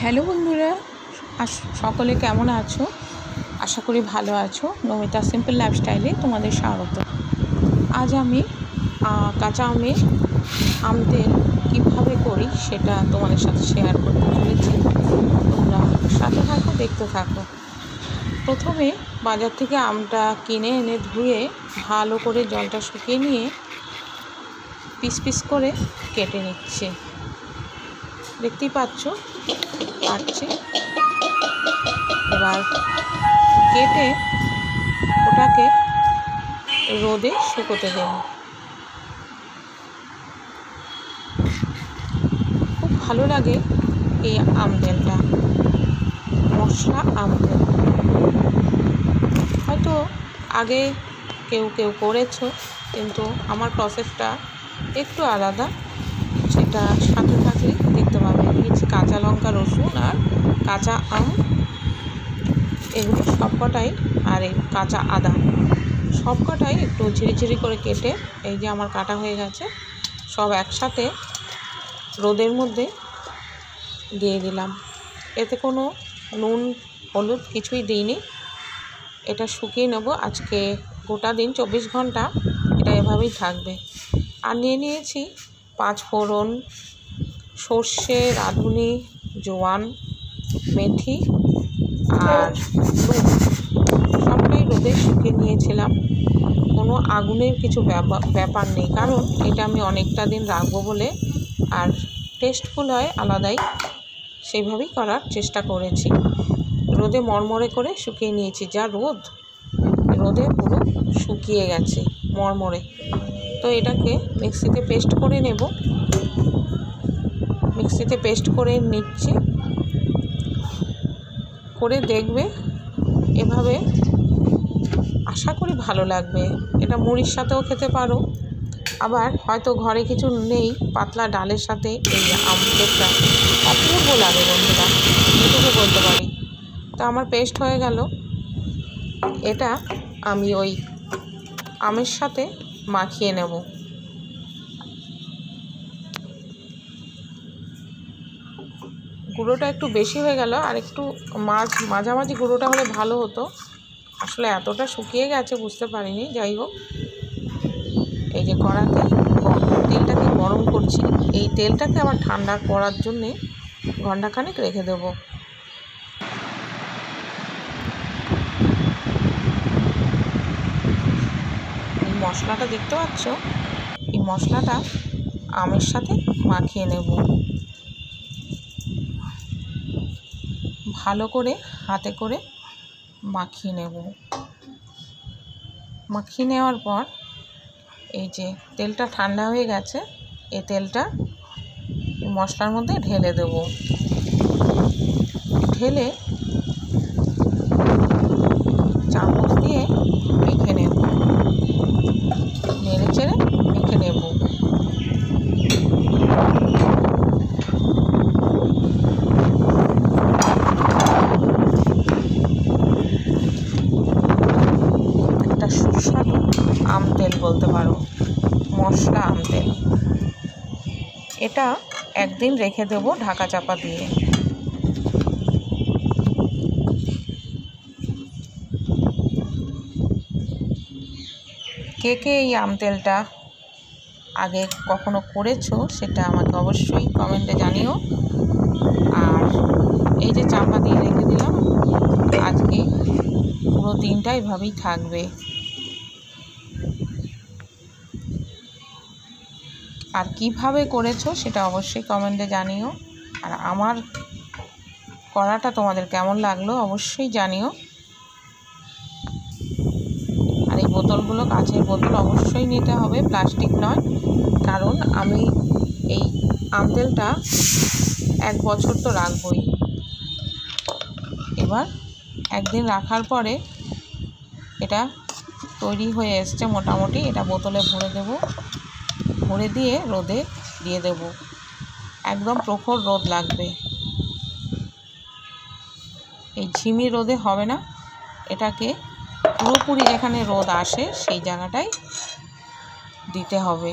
Hello বন্ধুরা, সকলে কেমন আছো? আশা করি ভালো আছো। নমিতা সিম্পল লাইফস্টাইলে তোমাদের স্বাগত। আজ আমি কাঁচা আম তেল কীভাবে করি সেটা তোমাদের সাথে শেয়ার করতে চলেছি। তোমরা সাথে থাকো, দেখতে থাকো। প্রথমে বাজার থেকে আমটা কিনে এনে ধুয়ে ভালো করে জলটা শুকিয়ে নিয়ে পিস পিস করে কেটে নিচ্ছে। দেখতেই পাচ্ছ কাটছি। এবার কেটে ওটাকে রোদে শুকোতে দেব। খুব ভালো লাগে এই আম তেলটা, মশলা আম তেল। হয়তো আগে কেউ করেছো, কিন্তু আমার প্রসেসটা একটু আলাদা, সেটা সাথে থাকলে দেখতে পাবে। নিয়েছি কাঁচা লঙ্কা, রসুন আর কাঁচা আম, এগুলো সবকটাই, আর এই কাঁচা আদা সবকটাই একটু ঝিরিঝিরি করে কেটে এই যে আমার কাটা হয়ে গেছে, সব একসাথে রোদের মধ্যে দিয়ে দিলাম। এতে কোনো নুন হলুদ কিছুই দিইনি। এটা শুকিয়ে নেব আজকে গোটা দিন, 24 ঘন্টা এটা এভাবেই থাকবে। আর নিয়েছি 5 ফোড়ন, সর্ষে, রাঁধুনি, জোয়ান, মেথি আর নুন, সবটাই রোদে শুকিয়ে নিয়েছিলাম। কোনো আগুনের কিছু ব্যাপার নেই, কারণ এটা আমি অনেকটা দিন রাখবো বলে, আর টেস্টফুল হয় আলাদাই, সেইভাবেই করার চেষ্টা করেছি। রোদে মরমরে করে শুকিয়ে নিয়েছি। যা রোদে পুরো শুকিয়ে গেছে মরমরে। তো এটাকে মিক্সিতে পেস্ট করে নেব। মিক্সিতে পেস্ট করে নিচ্ছি। করে দেখবে এভাবে, আশা করি ভালো লাগবে। এটা মুড়ির সাথেও খেতে পারো, আবার হয়তো ঘরে কিছু নেই, পাতলা ডালের সাথে এই আম তেলটা অপূর্ব লাগে বন্ধুরা, এটুকু বলতে পারি। তো আমার পেস্ট হয়ে গেল। এটা আমি ওই আমের সাথে মাখিয়ে নেব। গুঁড়োটা একটু বেশি হয়ে গেল, আর একটু মাঝামাঝি গুঁড়োটা হলে ভালো হতো। আসলে এতটা শুকিয়ে গেছে বুঝতে পারিনি। যাই হোক, এই যে কড়াতে তেলটাকে গরম করছি। এই তেলটাকে আবার ঠান্ডা করার জন্যে ঘণ্টাখানেক রেখে দেব। এই মশলাটা দেখতে পাচ্ছ, এই মশলাটা আমের সাথে মাখিয়ে নেব। ভালো করে হাতে করে মাখিয়ে নেব। মাখিয়ে নেওয়ার পর এই যে তেলটা ঠান্ডা হয়ে গেছে, এই তেলটা মশলার মধ্যে ঢেলে দেব। ঢেলে চামচ দিয়ে মেখে নেব, নেড়ে চেড়ে মেখে নেব। একটা সুস্বাদু আম তেল বলতে পারো, মশলা আম তেল। এটা একদিন রেখে দেব ঢাকা চাপা দিয়ে। কে এই আম তেলটা আগে কখনো করেছো সেটা আমাকে অবশ্যই কমেন্টে জানিও। আর এই যে চাপা দিয়ে রেখে দিলাম, আজকে পুরো দিনটা এভাবেই থাকবে। আর কিভাবে করেছো সেটা অবশ্যই কমেন্টে জানিও। আর আমার করাটা তোমাদের কেমন লাগলো অবশ্যই জানিও। আর এই বোতলগুলো কাঁচের বোতল অবশ্যই নিতে হবে, প্লাস্টিক নয়, কারণ আমি এই আম তেলটা 1 বছর তো রাখবই। এবার একদিন রাখার পরে এটা তৈরি হয়ে এসছে মোটামুটি। এটা বোতলে ভরে দেব, ভরে দিয়ে রোদে দিয়ে দেব। একদম প্রখর রোদ লাগবে, এই ঝিমি রোদে হবে না। এটাকে পুরোপুরি যেখানে রোদ আসে সেই জায়গাটায় দিতে হবে।